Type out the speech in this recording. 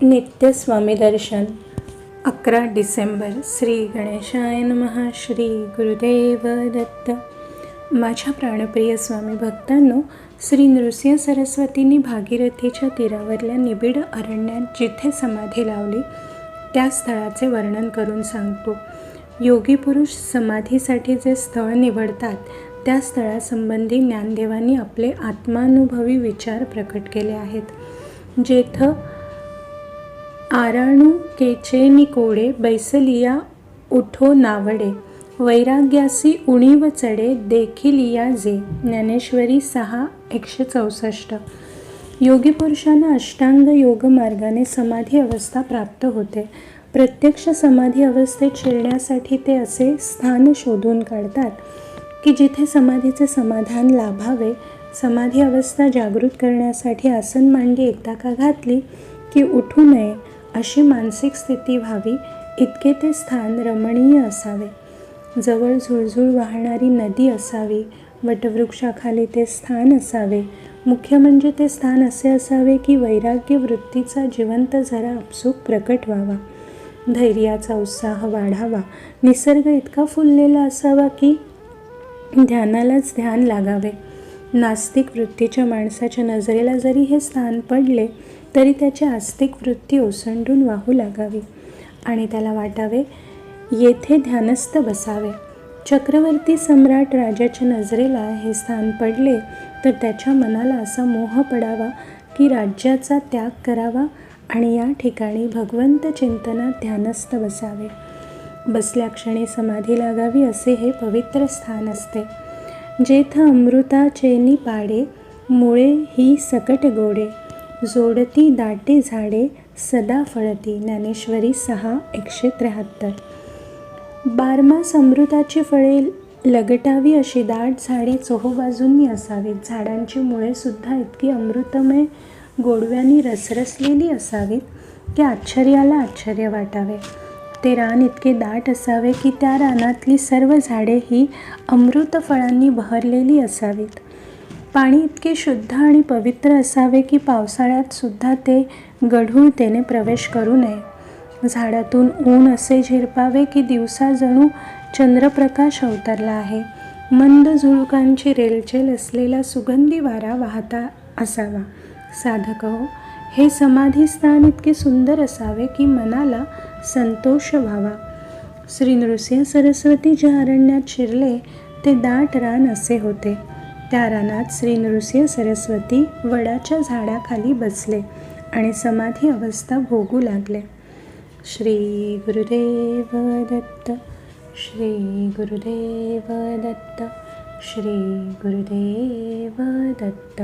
नित्य स्वामी दर्शन 11 डिसेंबर. श्री गणेशाय नमः. श्री गुरुदेव दत्त. माझ्या प्राणप्रिय स्वामी भक्तांनो, श्री नृसिंह सरस्वतींनी भागीरथीच्या तीरावरल्या निबिड अरण्यात जिथे समाधी लावली त्या स्थळाचे वर्णन करून सांगतो. योगी पुरुष समाधीसाठी जे स्थळ निवडतात त्या स्थळासंबंधी ज्ञानदेवांनी आपले आत्मानुभवी विचार प्रकट केले आहेत. जेथ आराणू केचे निकोडे बैसलिया उठो नावडे, वैराग्यासी उणीव चढे देखिलिया जे. ज्ञानेश्वरी 6:164. योगी पुरुषांना अष्टांग योग मार्गाने समाधी अवस्था प्राप्त होते. प्रत्यक्ष समाधी अवस्थेत शिरण्यासाठी ते असे स्थान शोधून काढतात की जिथे समाधीचे समाधान लाभावे. समाधी अवस्था जागृत करण्यासाठी आसन मांडी एकदा का घातली की उठू नये अशी मानसिक स्थिती व्हावी इतके ते स्थान रमणीय असावे. जवळ झुळझुळ वाहणारी नदी असावी. वटवृक्षाखाली ते स्थान असावे. मुख्य म्हणजे ते स्थान असे असावे की वैराग्य वृत्तीचा जिवंत झरा आपसूक प्रकट व्हावा. धैर्याचा उत्साह वाढावा. निसर्ग इतका फुललेला असावा की ध्यानालाच ध्यान लागावे. नास्तिक वृत्तीच्या माणसाच्या नजरेला जरी हे स्थान पडले तरी त्याची आस्तिक वृत्ती ओसंडून वाहू लागावी आणि त्याला वाटावे येथे ध्यानस्थ बसावे. चक्रवर्ती सम्राट राजाच्या नजरेला हे स्थान पडले तर त्याच्या मनाला असा मोह पडावा की राज्याचा त्याग करावा आणि या ठिकाणी भगवंत चिंतनात ध्यानस्थ बसावे. बसल्या क्षणी समाधी लागावी असे हे पवित्र स्थान असते. जेथ अमृता चेनी पाडे, मुळे ही सकट गोडे, जोडती दाटे झाडे सदा फळती. ज्ञानेश्वरी 6:173. बारमास अमृताची फळे लगटावी अशी दाट झाडे चोहोबाजूंनी असावीत. झाडांची मुळे सुद्धा इतकी अमृतमय गोडव्यानी रसरसलेली असावीत की आश्चर्याला आश्चर्य वाटावे. ते रान इतके दाट असावे की त्या रानातली सर्व झाडे ही अमृत फळांनी बहरलेली असावीत. पाणी इतके शुद्ध आणि पवित्र असावे की पावसाळ्यात सुद्धा ते गढूळतेने प्रवेश करू नये. झाडातून ऊन असे झिरपावे की दिवसा जणू चंद्रप्रकाश अवतरला आहे. मंद झुळुकांची रेलचेल असलेला सुगंधी वारा वाहता असावा. साधक हो, हे समाधीस्थान इतके सुंदर असावे की मनाला संतोष व्हावा. श्री नृसिंह सरस्वती ज्या अरण्यात शिरले ते दाट रान असे होते. त्या रानात श्री नृसिंह सरस्वती वडाच्या झाडाखाली बसले आणि समाधी अवस्था भोगू लागले. श्री गुरुदेव दत्त. श्री गुरुदेव दत्त. श्री गुरुदेव दत्त.